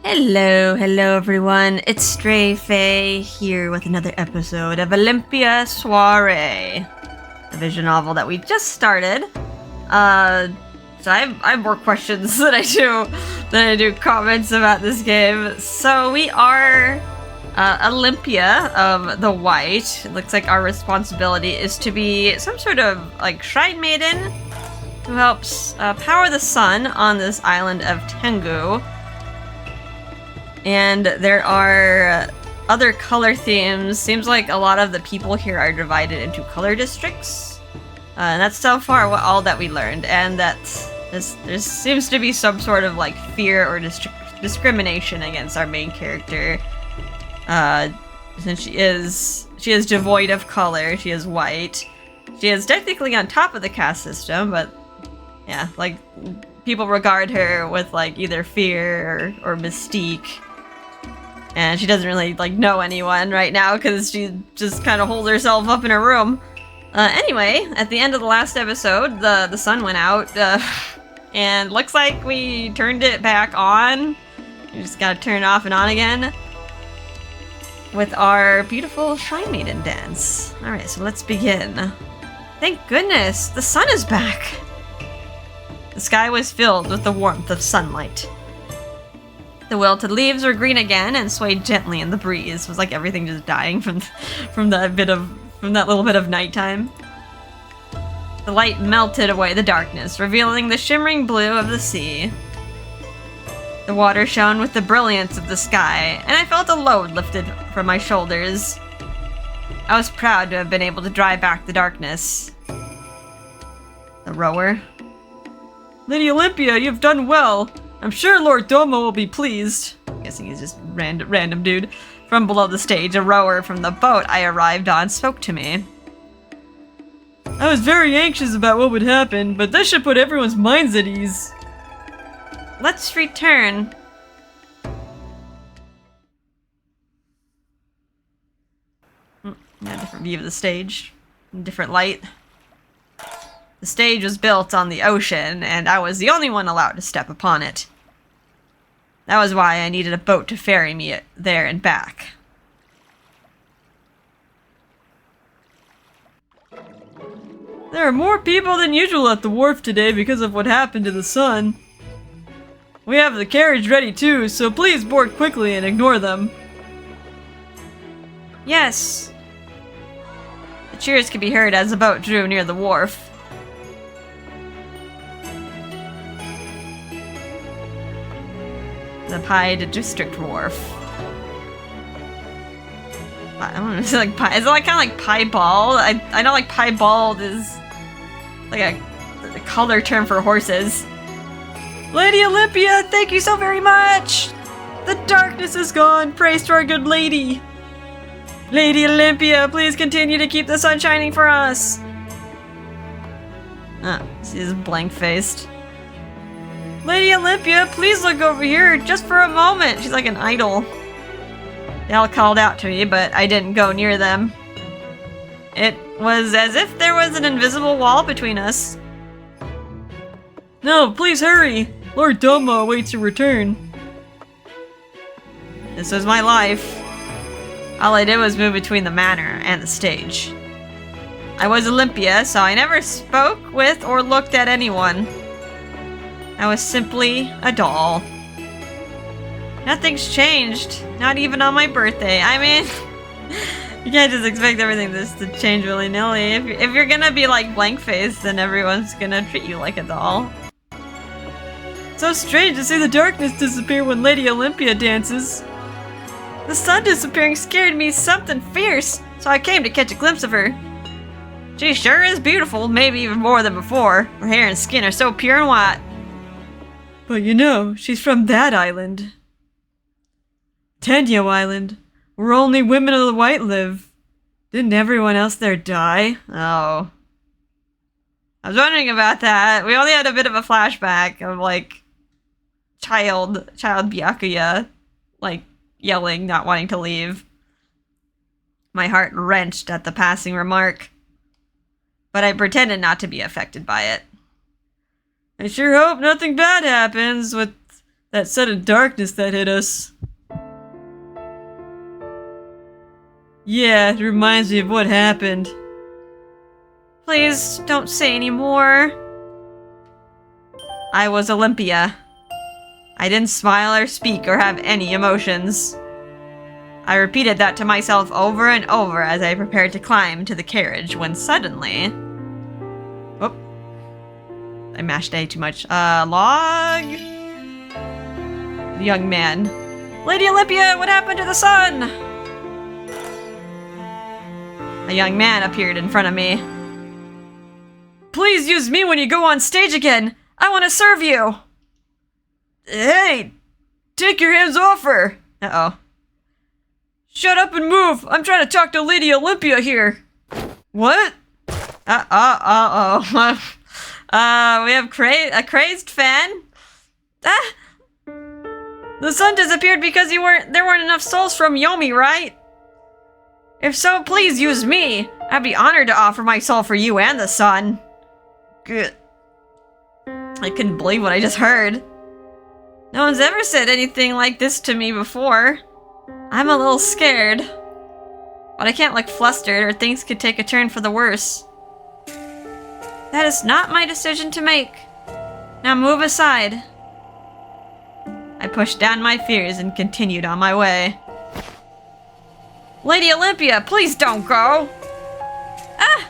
Hello everyone. It's Stray Faye here with another episode of Olympia Soiree, a visual novel that we just started. So I have more questions than I do comments about this game. So we are Olympia of the White. It looks like our responsibility is to be some sort of like shrine maiden who helps power the sun on this island of Tengu. And there are other color themes. Seems like a lot of the people here are divided into color districts. And that's so far all that we learned. And that there seems to be some sort of like fear or discrimination against our main character. Since she is devoid of color, she is white. She is technically on top of the caste system, but yeah, like people regard her with like either fear or mystique. And she doesn't really, like, know anyone right now because she just kind of holds herself up in her room. Anyway, at the end of the last episode, the sun went out, and looks like we turned it back on. You just gotta turn it off and on again with our beautiful Shrine Maiden dance. Alright, so let's begin. Thank goodness, the sun is back! The sky was filled with the warmth of sunlight. The wilted leaves were green again and swayed gently in the breeze. It was like everything just dying from that little bit of nighttime. The light melted away the darkness, revealing the shimmering blue of the sea. The water shone with the brilliance of the sky, and I felt a load lifted from my shoulders. I was proud to have been able to drive back the darkness. The rower. Lady Olympia, you've done well. I'm sure Lord Domo will be pleased. I'm guessing he's just random dude. From below the stage, a rower from the boat I arrived on spoke to me. I was very anxious about what would happen, but this should put everyone's minds at ease. Let's return. A different view of the stage. Different light. The stage was built on the ocean, and I was the only one allowed to step upon it. That was why I needed a boat to ferry me there and back. There are more people than usual at the wharf today because of what happened to the sun. We have the carriage ready too, so please board quickly and ignore them. Yes. The cheers could be heard as the boat drew near the wharf. The Pied District Wharf. I don't know, is it like pie? Is it like kind of like piebald? I know like piebald is like a color term for horses. Lady Olympia, thank you so very much! The darkness is gone, praise to our good lady! Lady Olympia, please continue to keep the sun shining for us! She's blank-faced. Lady Olympia, please look over here just for a moment. She's like an idol. They all called out to me, but I didn't go near them. It was as if there was an invisible wall between us. No, please hurry. Lord Domo awaits your return. This was my life. All I did was move between the manor and the stage. I was Olympia, so I never spoke with or looked at anyone. I was simply a doll. Nothing's changed, not even on my birthday. I mean, you can't just expect everything to change willy-nilly. If you're gonna be like blank-faced, then everyone's gonna treat you like a doll. So strange to see the darkness disappear when Lady Olympia dances. The sun disappearing scared me something fierce, so I came to catch a glimpse of her. She sure is beautiful, maybe even more than before. Her hair and skin are so pure and white. But you know, she's from that island. Tenyo Island, where only women of the white live. Didn't everyone else there die? Oh. I was wondering about that. We only had a bit of a flashback of, like, child Byakuya, like, yelling, not wanting to leave. My heart wrenched at the passing remark. But I pretended not to be affected by it. I sure hope nothing bad happens with That sudden darkness that hit us. Yeah, it reminds me of what happened. Please, don't say any more. I was Olympia. I didn't smile or speak or have any emotions. I repeated that to myself over and over as I prepared to climb to the carriage when suddenly... Whoop. I mashed A too much. Log? The young man. Lady Olympia, what happened to the sun? A young man appeared in front of me. Please use me when you go on stage again. I want to serve you. Hey, take your hands off her. Uh-oh. Shut up and move. I'm trying to talk to Lady Olympia here. What? Uh-oh. We have a crazed fan. Ah! The sun disappeared because there weren't enough souls from Yomi, right? If so, please use me. I'd be honored to offer my soul for you and the sun. Good. I couldn't believe what I just heard. No one's ever said anything like this to me before. I'm a little scared. But I can't look flustered or things could take a turn for the worse. That is not my decision to make. Now move aside. I pushed down my fears and continued on my way. Lady Olympia, please don't go! Ah!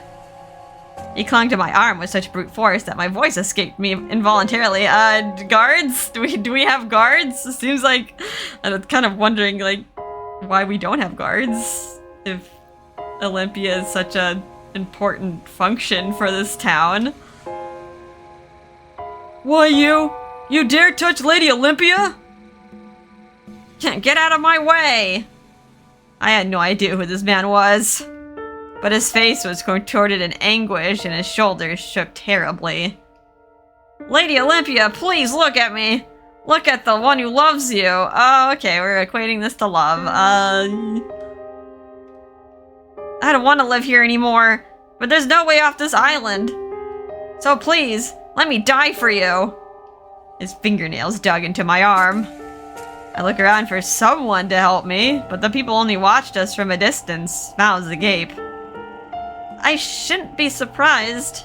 He clung to my arm with such brute force that my voice escaped me involuntarily. Guards? Do we have guards? It seems like... I'm kind of wondering, like, why we don't have guards. If Olympia is such an important function for this town. Why, you dare touch Lady Olympia? Get out of my way! I had no idea who this man was. But his face was contorted in anguish and his shoulders shook terribly. Lady Olympia, please look at me! Look at the one who loves you! Oh, okay, we're equating this to love. I don't want to live here anymore, but there's no way off this island. So please, let me die for you! His fingernails dug into my arm. I look around for someone to help me, but the people only watched us from a distance, mouths agape. I shouldn't be surprised.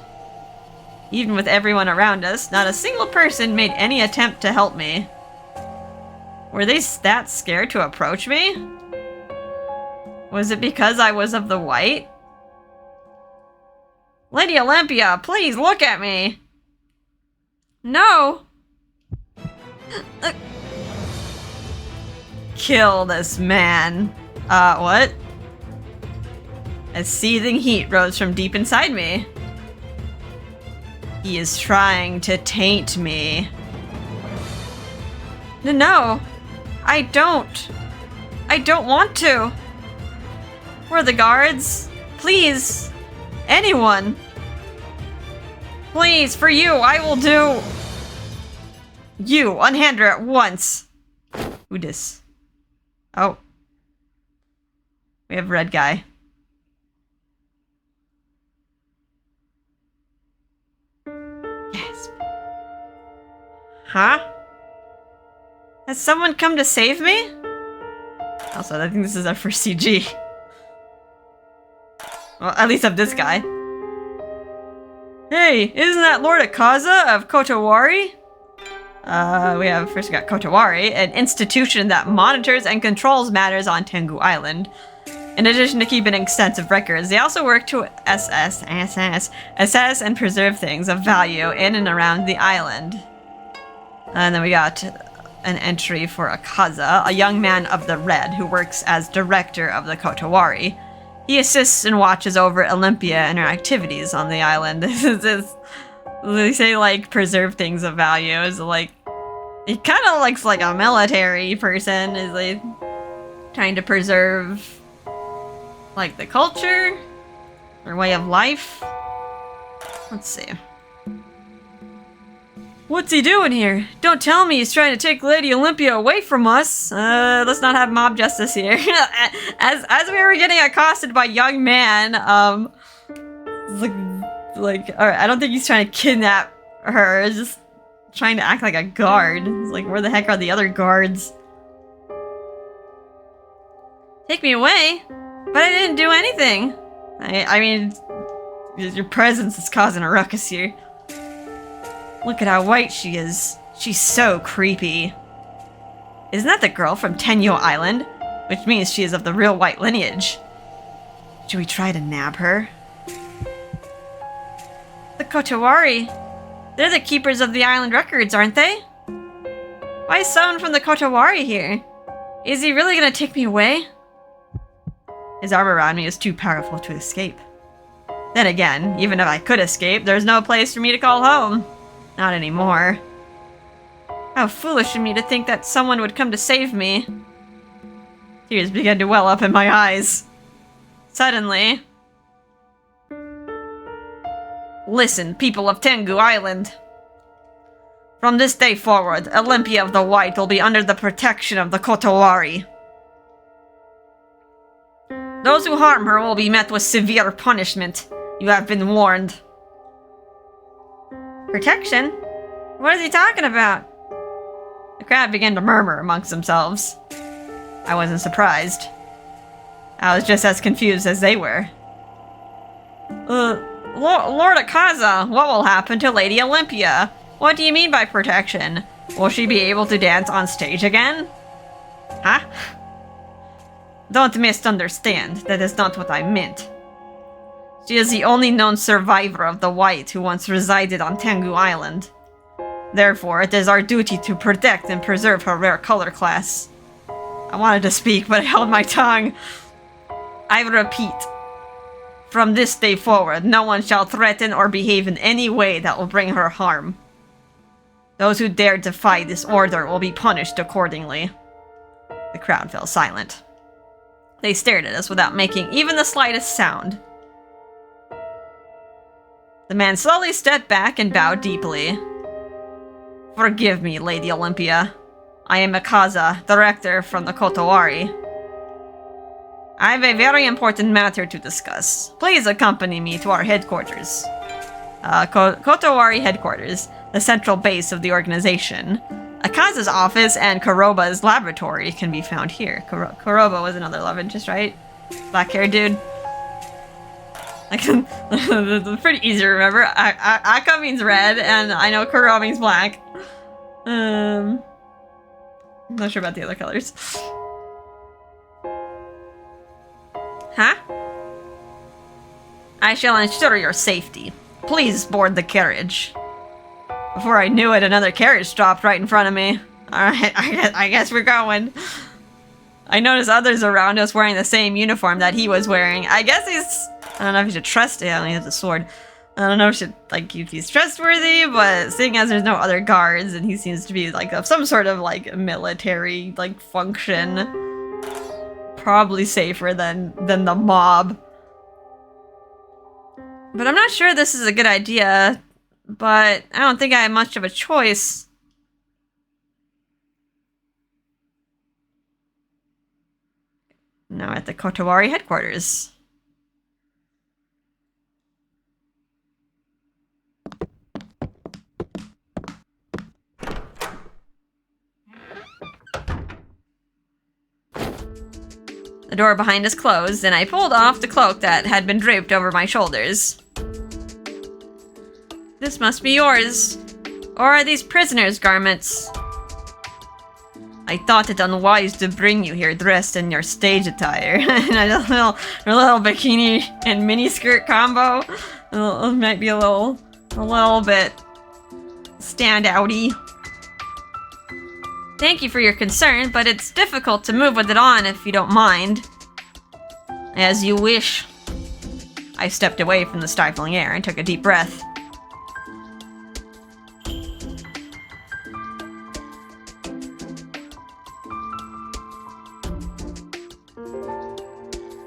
Even with everyone around us, not a single person made any attempt to help me. Were they that scared to approach me? Was it because I was of the white? Lady Olympia, please look at me! No! Kill this man. What? A seething heat rose from deep inside me. He is trying to taint me. No, I don't. I don't want to. Where are the guards? Please, anyone. Please, for you, I will do. You, unhand her at once. Who dis? Oh. We have red guy. Yes. Huh? Has someone come to save me? Also, I think this is our first CG. Well, at least of this guy. Hey, isn't that Lord Akaza of Kotowari? We have first got Kotowari, an institution that monitors and controls matters on Tengu Island. In addition to keeping extensive records, they also work to assess and preserve things of value in and around the island. And then we got an entry for Akaza, a young man of the Red who works as director of the Kotowari. He assists and watches over Olympia and her activities on the island. They say, like, preserve things of value. Is like, he kind of looks like a military person. Is like trying to preserve, like, the culture or way of life. Let's see. What's he doing here? Don't tell me he's trying to take Lady Olympia away from us. Let's not have mob justice here. as we were getting accosted by young man, like, alright, I don't think he's trying to kidnap her. It's just, trying to act like a guard. It's like, where the heck are the other guards? Take me away? But I didn't do anything. I mean, your presence is causing a ruckus here. Look at how white she is. She's so creepy. Isn't that the girl from Tenyo Island? Which means she is of the real white lineage. Should we try to nab her? The Kotowari. They're the keepers of the island records, aren't they? Why is someone from the Kotowari here? Is he really gonna take me away? His arm around me is too powerful to escape. Then again, even if I could escape, there's no place for me to call home. Not anymore. How foolish of me to think that someone would come to save me. Tears began to well up in my eyes. Suddenly... Listen, people of Tengu Island. From this day forward, Olympia of the White will be under the protection of the Kotowari. Those who harm her will be met with severe punishment. You have been warned. Protection? What is he talking about? The crowd began to murmur amongst themselves. I wasn't surprised. I was just as confused as they were. Lord Akaza, what will happen to Lady Olympia? What do you mean by protection? Will she be able to dance on stage again? Huh? Don't misunderstand, that is not what I meant. She is the only known survivor of the White who once resided on Tengu Island. Therefore, it is our duty to protect and preserve her rare color class. I wanted to speak, but I held my tongue. I repeat, from this day forward, no one shall threaten or behave in any way that will bring her harm. Those who dare defy this order will be punished accordingly. The crowd fell silent. They stared at us without making even the slightest sound. The man slowly stepped back and bowed deeply. Forgive me, Lady Olympia. I am Akaza, director from the Kotowari. I have a very important matter to discuss. Please accompany me to our headquarters. Kotowari headquarters, the central base of the organization. Akaza's office and Kuroba's laboratory can be found here. Kuroba was another love interest, right? Black-haired dude. It's pretty easy to remember. Aka means red, and I know Kuroba means black. I'm not sure about the other colors. Huh? I shall ensure your safety. Please board the carriage. Before I knew it, another carriage stopped right in front of me. Alright, I guess we're going. I noticed others around us wearing the same uniform that he was wearing. I guess he's... I don't know if you should trust him. He has a sword. I don't know if he's trustworthy, but seeing as there's no other guards and he seems to be like of some sort of like military like function, probably safer than the mob. But I'm not sure this is a good idea, but I don't think I have much of a choice. Now at the Kotowari headquarters. The door behind us closed, and I pulled off the cloak that had been draped over my shoulders. This must be yours. Or are these prisoners' garments? I thought it unwise to bring you here dressed in your stage attire. And a little bikini and miniskirt combo. It might be a little bit stand-outy. Thank you for your concern, but it's difficult to move with it on if you don't mind. As you wish. I stepped away from the stifling air and took a deep breath.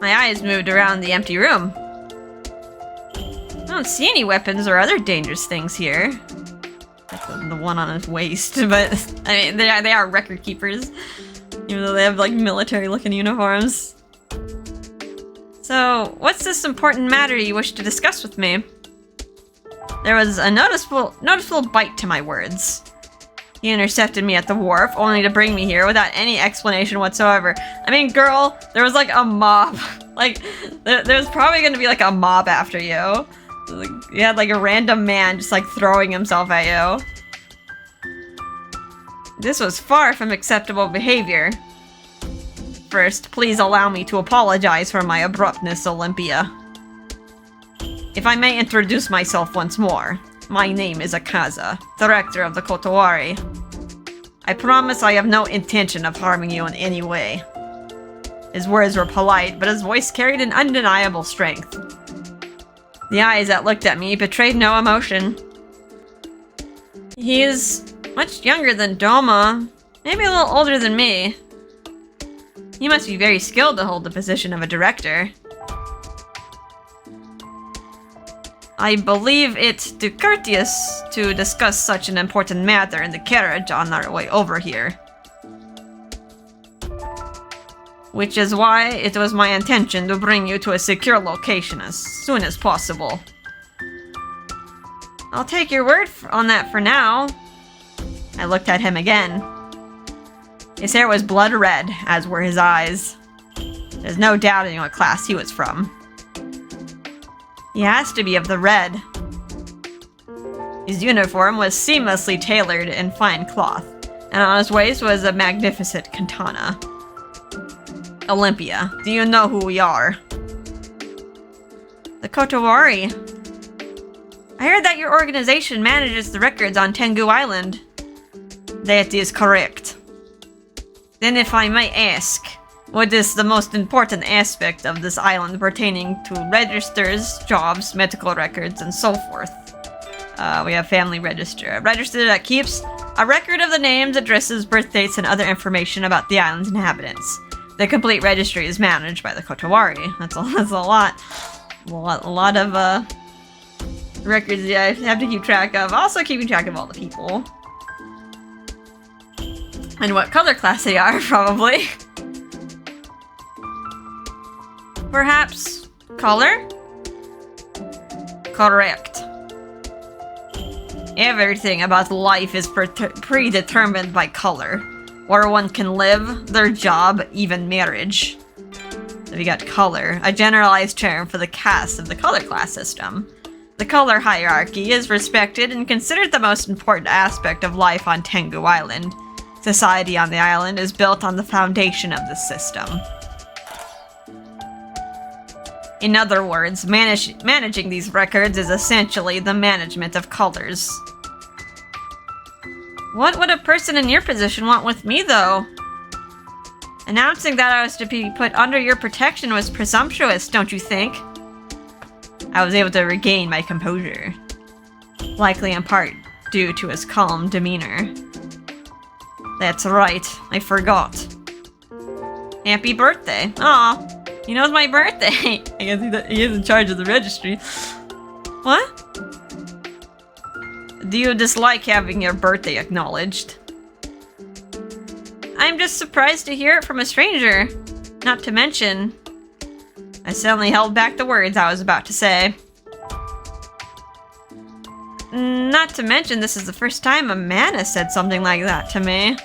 My eyes moved around the empty room. I don't see any weapons or other dangerous things here. The one on his waist, but I mean, they are record keepers, even though they have like military-looking uniforms. So, what's this important matter you wish to discuss with me? There was a noticeable bite to my words. He intercepted me at the wharf, only to bring me here without any explanation whatsoever. I mean, girl, there was like a mob. Like, there's probably gonna be like a mob after you. Like, you had like a random man just like throwing himself at you. This was far from acceptable behavior. First, please allow me to apologize for my abruptness, Olympia. If I may introduce myself once more, my name is Akaza, director of the Kotowari. I promise I have no intention of harming you in any way. His words were polite, but his voice carried an undeniable strength. The eyes that looked at me betrayed no emotion. He is much younger than Doma, maybe a little older than me. He must be very skilled to hold the position of a director. I believe it discourteous to discuss such an important matter in the carriage on our way over here. Which is why it was my intention to bring you to a secure location as soon as possible. I'll take your word on that for now. I looked at him again. His hair was blood red, as were his eyes. There's no doubting what class he was from. He has to be of the red. His uniform was seamlessly tailored in fine cloth, and on his waist was a magnificent katana. Olympia, do you know who we are? The Kotowari. I heard that your organization manages the records on Tengu Island. That is correct. Then if I may ask, what is the most important aspect of this island pertaining to registers, jobs, medical records, and so forth? We have family register. A register that keeps a record of the names, addresses, birth dates, and other information about the island's inhabitants. The complete registry is managed by the Kotowari. That's a lot of records I have to keep track of. Also keeping track of all the people. And what color class they are, probably. Perhaps color? Correct. Everything about life is predetermined by color. Where one can live, their job, even marriage. So we got color, a generalized term for the caste of the color class system. The color hierarchy is respected and considered the most important aspect of life on Tengu Island. Society on the island is built on the foundation of this system. In other words, managing these records is essentially the management of colors. What would a person in your position want with me, though? Announcing that I was to be put under your protection was presumptuous, don't you think? I was able to regain my composure. Likely in part due to his calm demeanor. That's right, I forgot. Happy birthday. Aw, he knows my birthday. I guess he is in charge of the registry. What? Do you dislike having your birthday acknowledged? I'm just surprised to hear it from a stranger. Not to mention... I suddenly held back the words I was about to say. Not to mention, this is the first time a man has said something like that to me.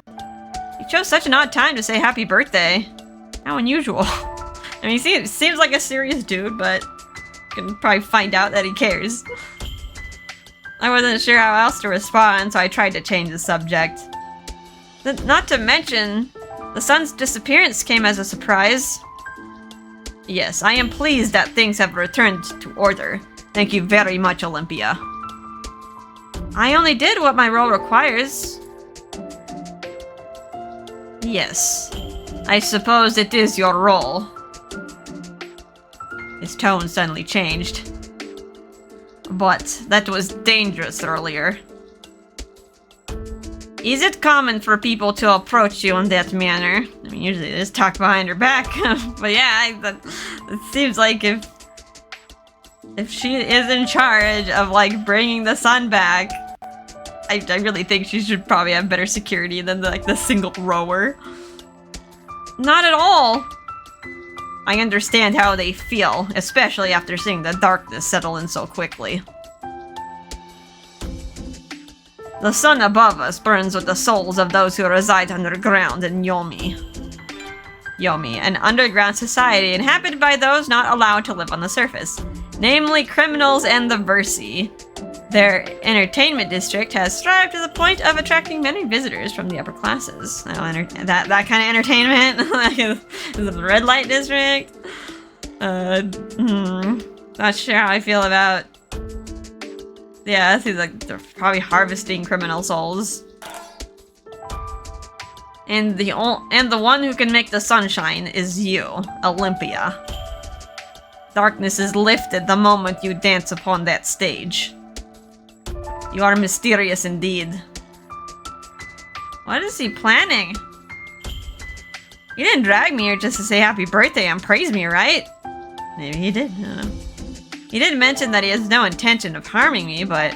You chose such an odd time to say happy birthday. How unusual. I mean, he seems like a serious dude, but you can probably find out that he cares. I wasn't sure how else to respond, so I tried to change the subject. Not to mention, the sun's disappearance came as a surprise. Yes, I am pleased that things have returned to order. Thank you very much, Olympia. I only did what my role requires. Yes, I suppose it is your role. His tone suddenly changed. But that was dangerous earlier. Is it common for people to approach you in that manner? I mean, usually they just talk behind her back. But yeah, it seems like if she is in charge of, like, bringing the sun back, I really think she should probably have better security than, the single rower. Not at all. I understand how they feel, especially after seeing the darkness settle in so quickly. The sun above us burns with the souls of those who reside underground in Yomi. Yomi, an underground society inhabited by those not allowed to live on the surface, namely criminals and the Versi. Their entertainment district has thrived to the point of attracting many visitors from the upper classes. That kind of entertainment? Like, is it the red light district? Not sure how I feel about... Yeah, it seems like they're probably harvesting criminal souls. And the one who can make the sunshine is you, Olympia. Darkness is lifted the moment you dance upon that stage. You are mysterious indeed. What is he planning? He didn't drag me here just to say happy birthday and praise me, right? Maybe he did, I don't know. He did mention that he has no intention of harming me, but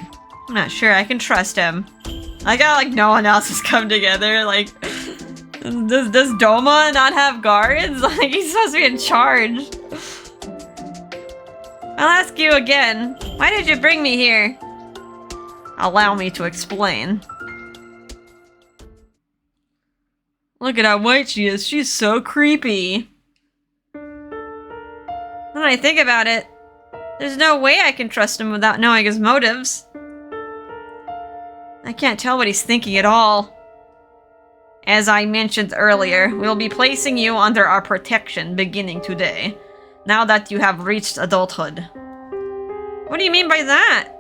I'm not sure I can trust him. I got like no one else has come together, like... Does Doma not have guards? Like, he's supposed to be in charge. I'll ask you again. Why did you bring me here? Allow me to explain. Look at how white she is. She's so creepy. When I think about it, there's no way I can trust him without knowing his motives. I can't tell what he's thinking at all. As I mentioned earlier, we'll be placing you under our protection beginning today, now that you have reached adulthood. What do you mean by that?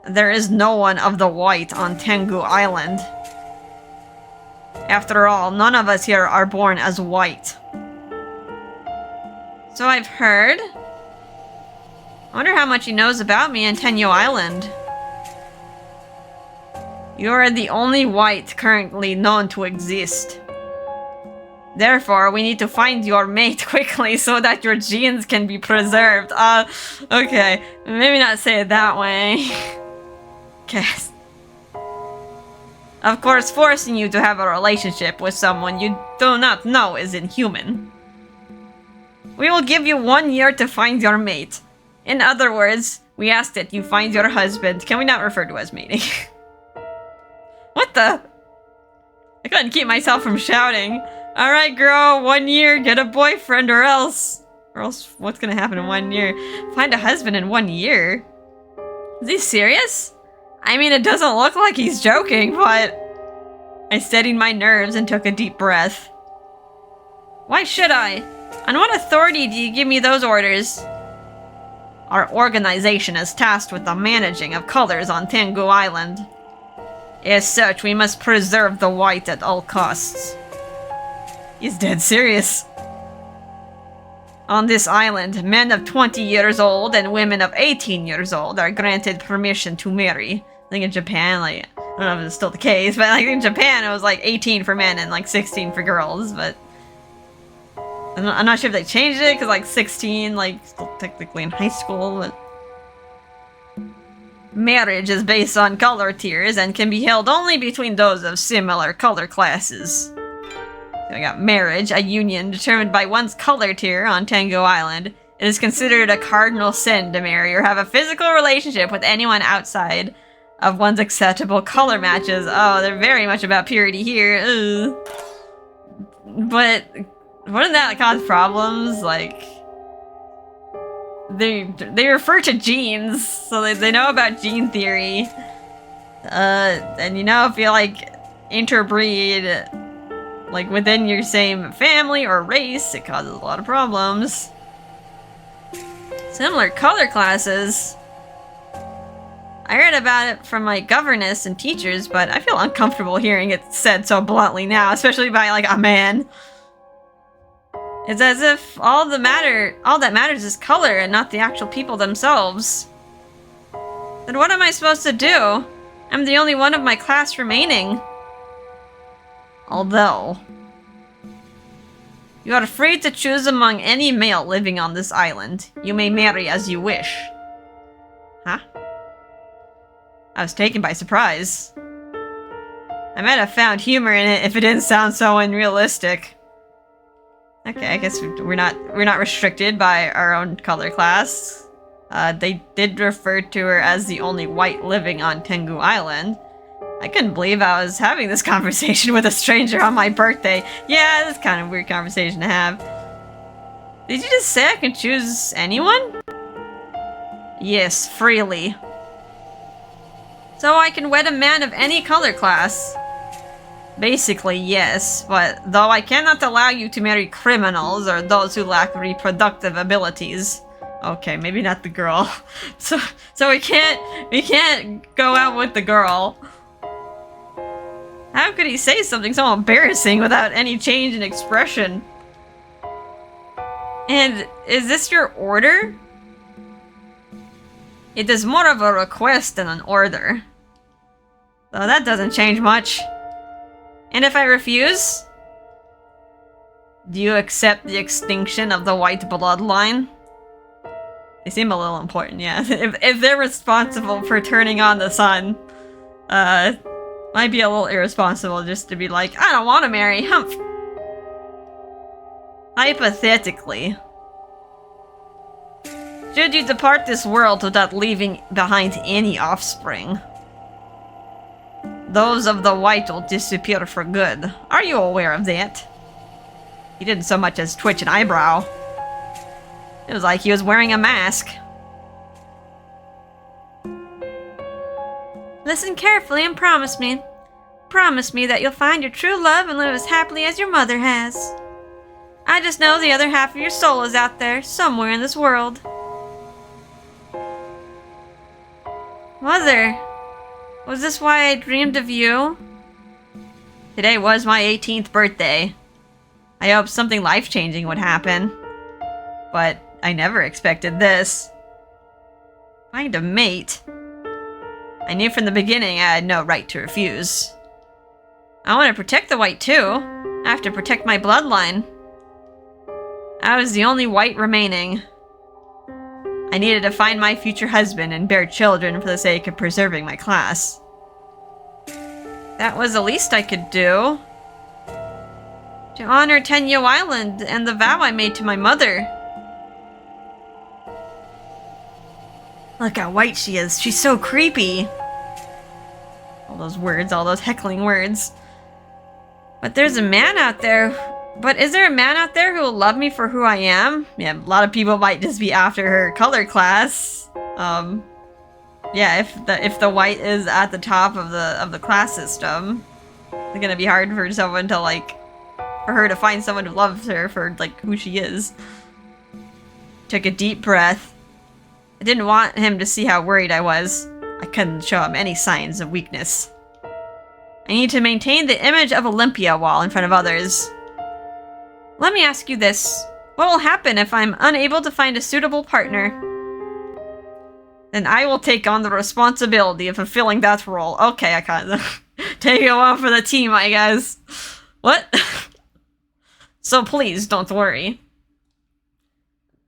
There is no one of the white on Tengu Island. After all, none of us here are born as white. So I've heard. I wonder how much he knows about me and Tenyu Island. You are the only white currently known to exist. Therefore, we need to find your mate quickly so that your genes can be preserved. Okay. Maybe not say it that way. Guess. Of course, forcing you to have a relationship with someone you do not know is inhuman. We will give you 1 year to find your mate. In other words, we ask that you find your husband. Can we not refer to as mating? What the? I couldn't keep myself from shouting. Alright, girl, 1 year, get a boyfriend or else. Or else, what's gonna happen in 1 year? Find a husband in 1 year? Is he serious? I mean, it doesn't look like he's joking, but... I steadied my nerves and took a deep breath. Why should I? On what authority do you give me those orders? Our organization is tasked with the managing of colors on Tengu Island. As such, we must preserve the white at all costs. He's dead serious. On this island, men of 20 years old and women of 18 years old are granted permission to marry. I think in Japan, like, I don't know if it's still the case, but like in Japan it was like 18 for men and like 16 for girls, but... I'm not sure if they changed it, because like 16, like, still technically in high school, but... Marriage is based on color tiers and can be held only between those of similar color classes. So I got marriage, a union determined by one's color tier on Tengu Island. It is considered a cardinal sin to marry or have a physical relationship with anyone outside of one's acceptable color matches. Oh, they're very much about purity here. Ugh. But wouldn't that cause problems? Like... They refer to genes, so they know about gene theory. And you know, if you like interbreed like within your same family or race, it causes a lot of problems. Similar color classes. I heard about it from my governess and teachers, but I feel uncomfortable hearing it said so bluntly now, especially by like a man. It's as if all that matters is color and not the actual people themselves. Then what am I supposed to do? I'm the only one of my class remaining. Although... You are free to choose among any male living on this island. You may marry as you wish. Huh? I was taken by surprise. I might have found humor in it if it didn't sound so unrealistic. Okay, I guess we're not restricted by our own color class. They did refer to her as the only white living on Tengu Island. I couldn't believe I was having this conversation with a stranger on my birthday. Yeah, that's kind of a weird conversation to have. Did you just say I can choose anyone? Yes, freely. So I can wed a man of any color class? Basically, yes, but though I cannot allow you to marry criminals or those who lack reproductive abilities. Okay, maybe not the girl. So we can't go out with the girl. How could he say something so embarrassing without any change in expression? And is this your order? It is more of a request than an order. So that doesn't change much. And if I refuse? Do you accept the extinction of the white bloodline? They seem a little important, yeah. If they're responsible for turning on the sun, might be a little irresponsible just to be like, I don't want to marry Humph. Hypothetically, should you depart this world without leaving behind any offspring, those of the white will disappear for good. Are you aware of that? He didn't so much as twitch an eyebrow. It was like he was wearing a mask. Listen carefully and promise me. Promise me that you'll find your true love and live as happily as your mother has. I just know the other half of your soul is out there, somewhere in this world. Mother, was this why I dreamed of you? Today was my 18th birthday. I hoped something life-changing would happen. But I never expected this. Find a mate? I knew from the beginning I had no right to refuse. I want to protect the white too. I have to protect my bloodline. I was the only white remaining. I needed to find my future husband and bear children for the sake of preserving my class. That was the least I could do. To honor Tenyu Island and the vow I made to my mother. Look how white she is. She's so creepy. All those words, all those heckling words. But there's a man out there. But is there a man out there who will love me for who I am? Yeah, a lot of people might just be after her color class. Yeah, if the white is at the top of the class system, it's gonna be hard for someone to for her to find someone who loves her for who she is. Took a deep breath. I didn't want him to see how worried I was. I couldn't show him any signs of weakness. I need to maintain the image of Olympia while in front of others. Let me ask you this. What will happen if I'm unable to find a suitable partner? Then I will take on the responsibility of fulfilling that role. Okay, Akaza. Taking one for the team, I guess. What? So please, don't worry.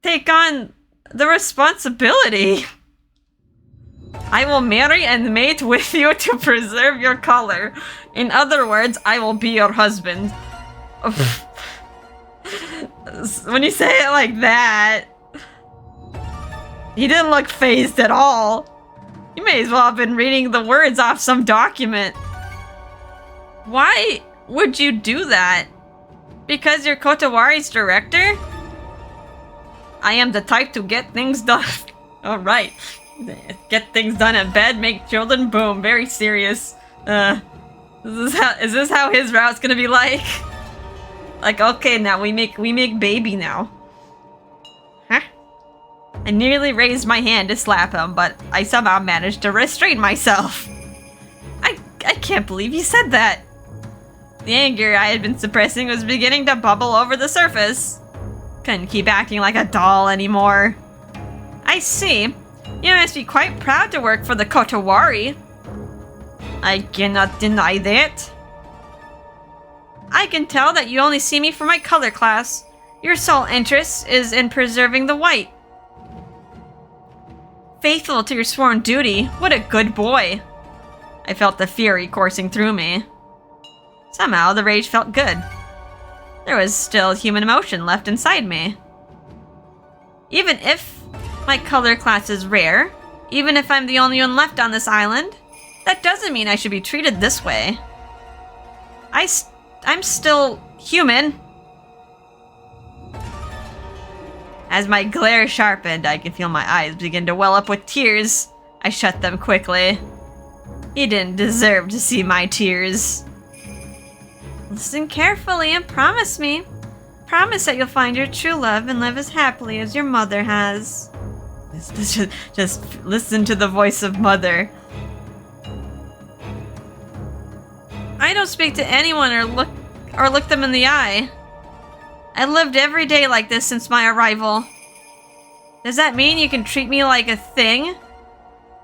Take on the responsibility. I will marry and mate with you to preserve your color. In other words, I will be your husband. When you say it like that, he didn't look fazed at all. You may as well have been reading the words off some document. Why would you do that? Because you're Kotowari's director? I am the type to get things done. Alright. Get things done in bed, make children, boom. Very serious. Is this how his route's gonna be like? Okay, now we make baby now. Huh? I nearly raised my hand to slap him, but I somehow managed to restrain myself. I can't believe you said that. The anger I had been suppressing was beginning to bubble over the surface. Couldn't keep acting like a doll anymore. I see. You must be quite proud to work for the Kotowari. I cannot deny that. I can tell that you only see me for my color class. Your sole interest is in preserving the white. Faithful to your sworn duty, what a good boy. I felt the fury coursing through me. Somehow, the rage felt good. There was still human emotion left inside me. Even if My color class is rare, even if I'm the only one left on this island. That doesn't mean I should be treated this way. I'm still human. As my glare sharpened, I could feel my eyes begin to well up with tears. I shut them quickly. You didn't deserve to see my tears. Listen carefully and promise me. Promise that you'll find your true love and live as happily as your mother has. Just listen to the voice of mother. I don't speak to anyone or look them in the eye. I lived every day like this since my arrival. Does that mean you can treat me like a thing?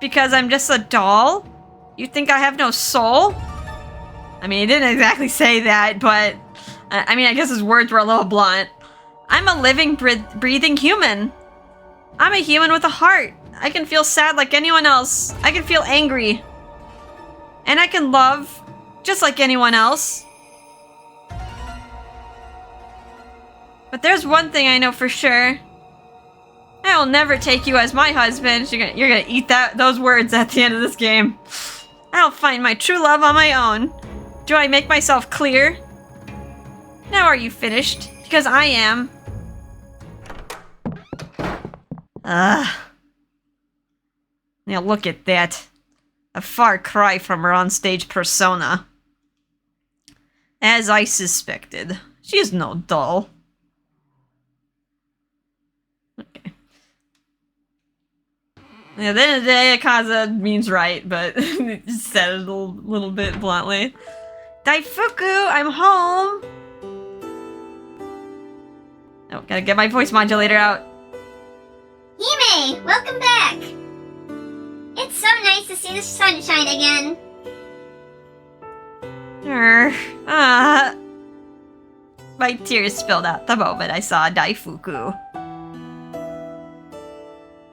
Because I'm just a doll? You think I have no soul? I mean, he didn't exactly say that, but... I mean, I guess his words were a little blunt. I'm a living, breathing human. I'm a human with a heart. I can feel sad like anyone else. I can feel angry. And I can love, just like anyone else. But there's one thing I know for sure. I will never take you as my husband. You're gonna eat those words at the end of this game. I'll find my true love on my own. Do I make myself clear? Now are you finished? Because I am. Now look at that. A far cry from her onstage persona. As I suspected, she is no doll. Okay. Yeah, at the end of the day, Akaza means right, but just said it a little bit bluntly. Daifuku, I'm home! Oh, gotta get my voice modulator out. Hime, welcome back! It's so nice to see the sunshine again. My tears spilled out the moment I saw Daifuku.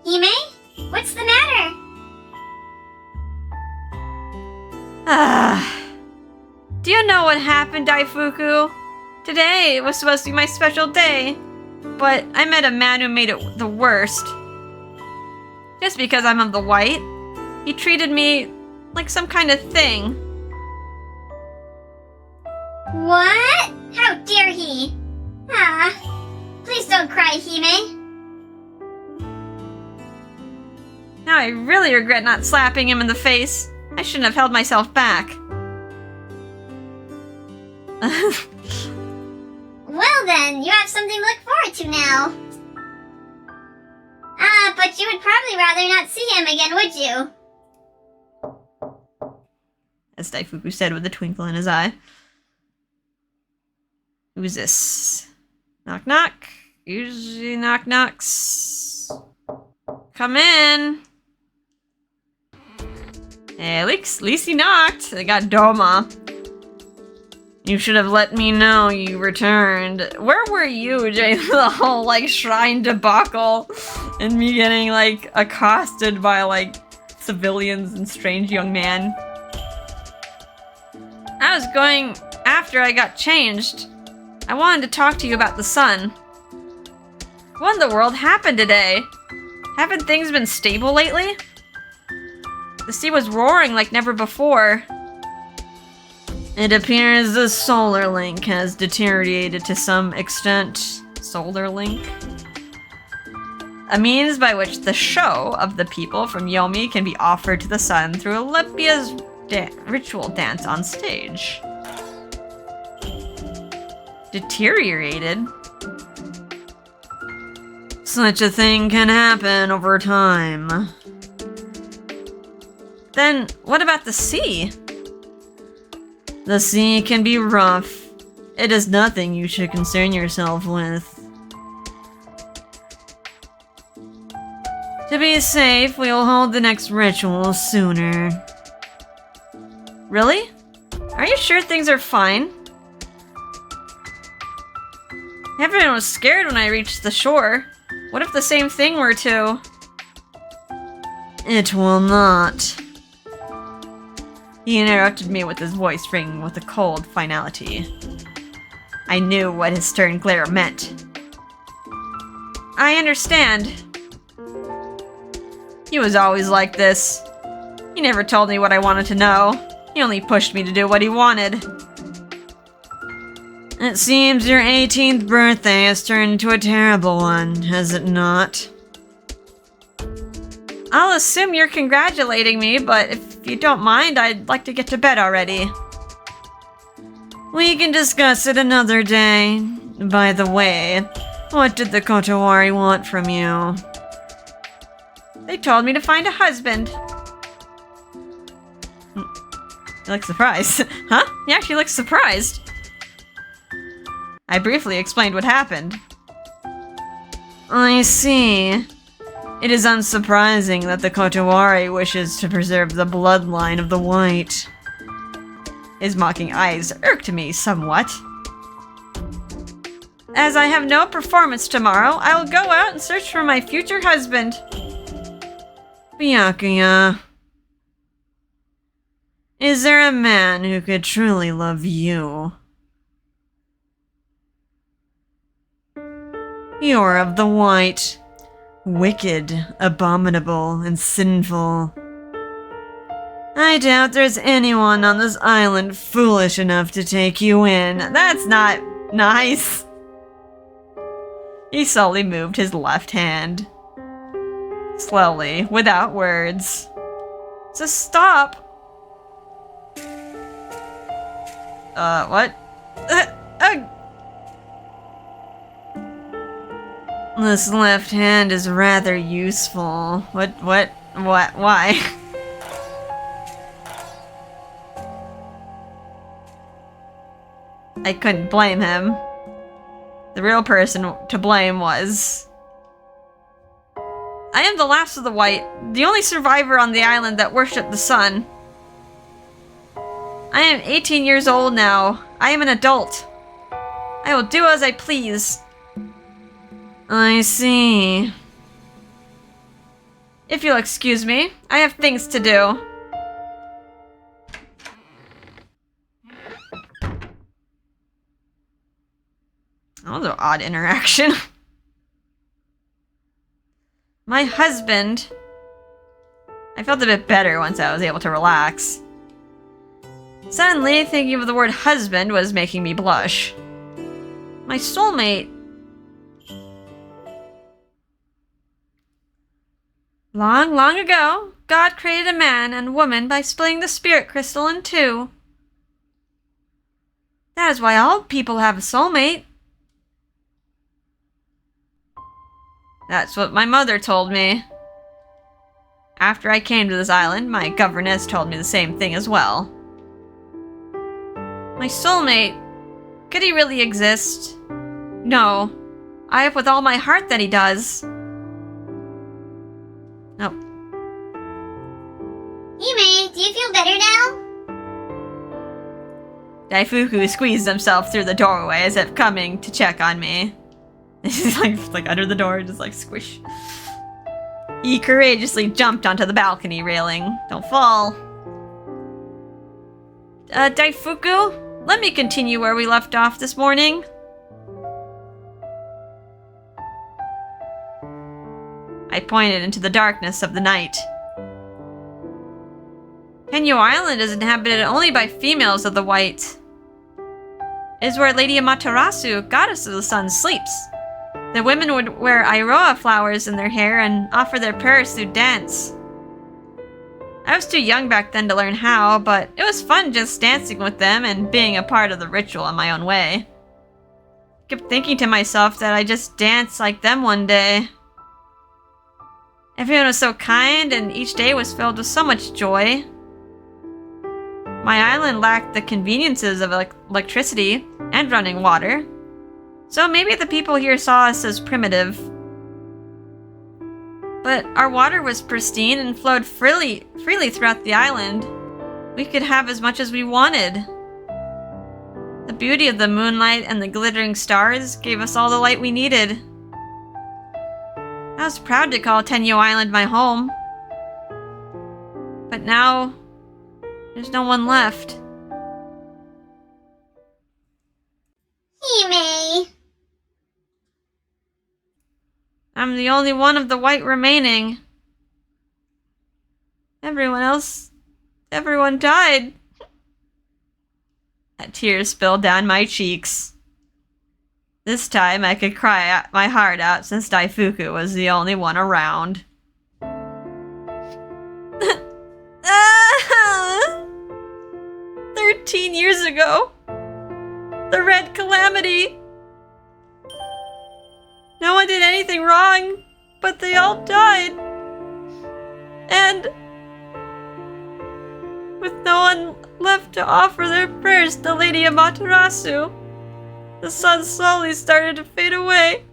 Hime, what's the matter? Do you know what happened, Daifuku? Today was supposed to be my special day, but I met a man who made it the worst. Just because I'm of the white, he treated me like some kind of thing. What? How dare he? Please don't cry, Hime. Now I really regret not slapping him in the face. I shouldn't have held myself back. Well then, you have something to look forward to now. But you would probably rather not see him again, would you? As Daifuku said with a twinkle in his eye. Who's this? Knock knock. Usually knock knocks. Come in. Hey, at least he knocked. They got Doma. You should have let me know you returned. Where were you during the whole, like, shrine debacle? And me getting, like, accosted by, like, civilians and strange young man? I was going after I got changed. I wanted to talk to you about the sun. What in the world happened today? Haven't things been stable lately? The sea was roaring like never before. It appears the solar link has deteriorated to some extent. Solar link? A means by which the show of the people from Yomi can be offered to the sun through Olympia's ritual dance on stage. Deteriorated? Such a thing can happen over time. Then, what about the sea? The sea can be rough. It is nothing you should concern yourself with. To be safe, we will hold the next ritual sooner. Really? Are you sure things are fine? Everyone was scared when I reached the shore. What if the same thing were to... It will not. He interrupted me with his voice ringing with a cold finality. I knew what his stern glare meant. I understand. He was always like this. He never told me what I wanted to know. He only pushed me to do what he wanted. It seems your 18th birthday has turned into a terrible one, has it not? I'll assume you're congratulating me, but if you don't mind, I'd like to get to bed already. We can discuss it another day. By the way, what did the Kotowari want from you? They told me to find a husband. You look surprised. Huh? Yeah, she looks surprised. I briefly explained what happened. I see. It is unsurprising that the Kotowari wishes to preserve the bloodline of the White. His mocking eyes irked me somewhat. As I have no performance tomorrow, I will go out and search for my future husband. Byakuya. Is there a man who could truly love you? You're of the White. Wicked, abominable, and sinful. I doubt there's anyone on this island foolish enough to take you in. That's not nice. He slowly moved his left hand. Slowly, without words. Just stop. What? This left hand is rather useful. What, why? I couldn't blame him. The real person to blame was... I am the last of the White, the only survivor on the island that worshipped the sun. I am 18 years old now. I am an adult. I will do as I please. I see. If you'll excuse me, I have things to do. That was an odd interaction. My husband. I felt a bit better once I was able to relax. Suddenly, thinking of the word husband was making me blush. My soulmate. Long, long ago, God created a man and woman by splitting the spirit crystal in two. That is why all people have a soulmate. That's what my mother told me. After I came to this island, my governess told me the same thing as well. My soulmate, could he really exist? No. I hope with all my heart that he does. Nope. Hime, do you feel better now? Daifuku squeezed himself through the doorway as if coming to check on me. He's like under the door, just like squish. He courageously jumped onto the balcony railing. Don't fall. Daifuku, let me continue where we left off this morning. I pointed into the darkness of the night. Tenyo Island is inhabited only by females of the White. It is where Lady Amaterasu, goddess of the sun, sleeps. The women would wear iroha flowers in their hair and offer their prayers through dance. I was too young back then to learn how, but it was fun just dancing with them and being a part of the ritual in my own way. I kept thinking to myself that I just danced like them one day. Everyone was so kind, and each day was filled with so much joy. My island lacked the conveniences of electricity and running water, so maybe the people here saw us as primitive. But our water was pristine and flowed freely throughout the island. We could have as much as we wanted. The beauty of the moonlight and the glittering stars gave us all the light we needed. I was proud to call Tenyo Island my home. But now, there's no one left. Hime! I'm the only one of the White remaining. Everyone died. Tears spilled down my cheeks. This time I could cry my heart out since Daifuku was the only one around. 13 years ago. The Red Calamity. No one did anything wrong, but they all died. And with no one left to offer their prayers to Lady Amaterasu, the sun slowly started to fade away.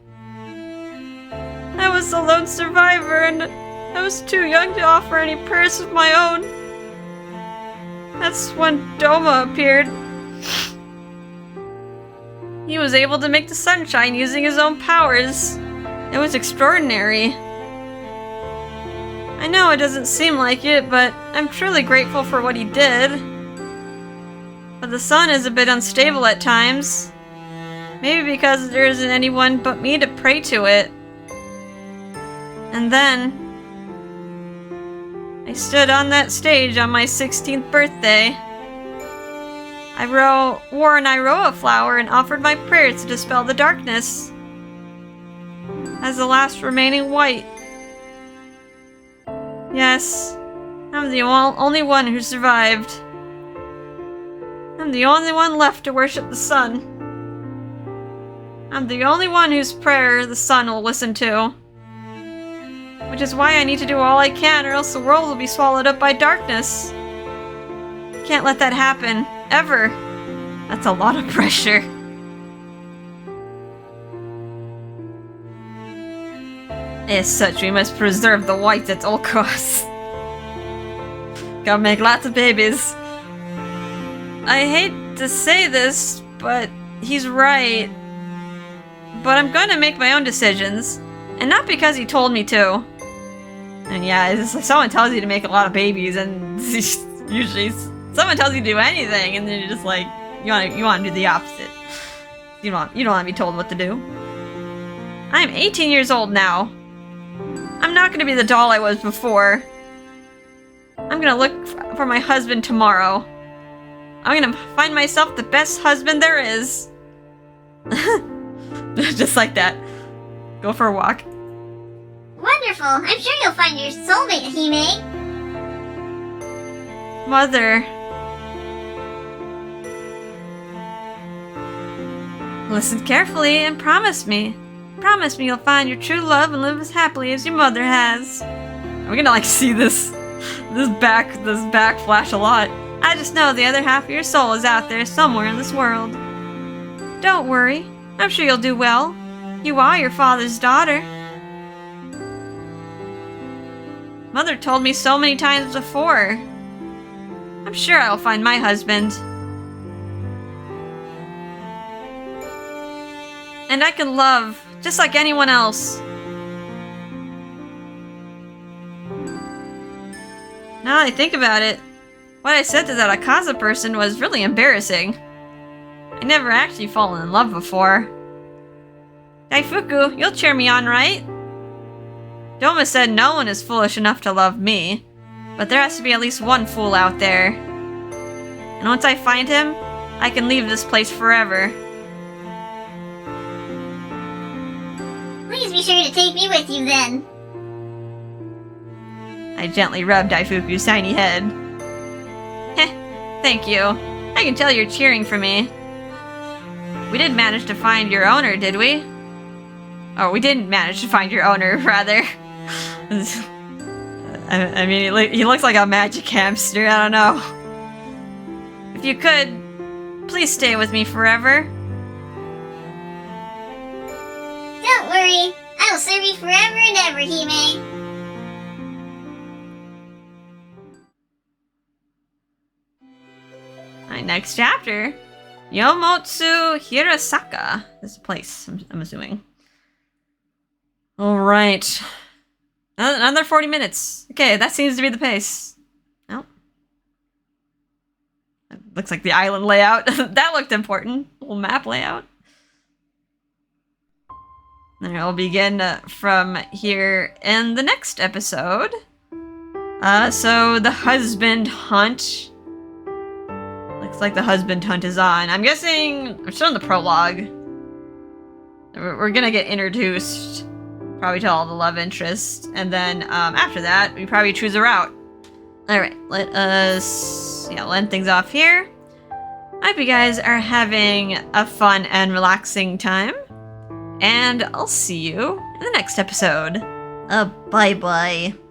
I was the lone survivor, and I was too young to offer any prayers of my own. That's when Doma appeared. He was able to make the sunshine using his own powers. It was extraordinary. I know it doesn't seem like it, but I'm truly grateful for what he did. But the sun is a bit unstable at times. Maybe because there isn't anyone but me to pray to it. And then I stood on that stage on my 16th birthday. I wore an Iroha flower and offered my prayers to dispel the darkness. As the last remaining white. Yes, I'm the only one who survived. I'm the only one left to worship the sun. I'm the only one whose prayer the sun will listen to. Which is why I need to do all I can, or else the world will be swallowed up by darkness. Can't let that happen. Ever. That's a lot of pressure. As such, we must preserve the white at all costs. Gotta make lots of babies. I hate to say this, but he's right. But I'm going to make my own decisions. And not because he told me to. And yeah, it's like someone tells you to make a lot of babies, and usually someone tells you to do anything, and then you're just like, you want to do the opposite. You don't want to be told what to do. I'm 18 years old now. I'm not going to be the doll I was before. I'm going to look for my husband tomorrow. I'm going to find myself the best husband there is. Just like that. Go for a walk. Wonderful! I'm sure you'll find your soulmate, Hime! Mother. Listen carefully and promise me. Promise me you'll find your true love and live as happily as your mother has. We're gonna like see this back flash a lot. I just know the other half of your soul is out there somewhere in this world. Don't worry. I'm sure you'll do well. You are your father's daughter. Mother told me so many times before. I'm sure I'll find my husband. And I can love, just like anyone else. Now that I think about it, what I said to that Akaza person was really embarrassing. I never actually fallen in love before. Daifuku, you'll cheer me on, right? Doma said no one is foolish enough to love me, but there has to be at least one fool out there. And once I find him, I can leave this place forever. Please be sure to take me with you then. I gently rubbed Daifuku's tiny head. Heh, thank you. I can tell you're cheering for me. We didn't manage to find your owner, did we? Oh, we didn't manage to find your owner, rather. I mean, he looks like a magic hamster, I don't know. If you could, please stay with me forever. Don't worry, I will serve you forever and ever, Hime. My next chapter, Yomotsu Hirasaka. This is a place, I'm assuming. Alright. Another 40 minutes. Okay, that seems to be the pace. Nope. That looks like the island layout. That looked important. Little map layout. And I'll begin from here in the next episode. So the husband hunt. Looks like the husband hunt is on. I'm guessing we're still in the prologue. We're gonna get introduced probably to all the love interests, and then after that we probably choose a route. Alright, let us end things off here. I hope you guys are having a fun and relaxing time, and I'll see you in the next episode. Bye-bye.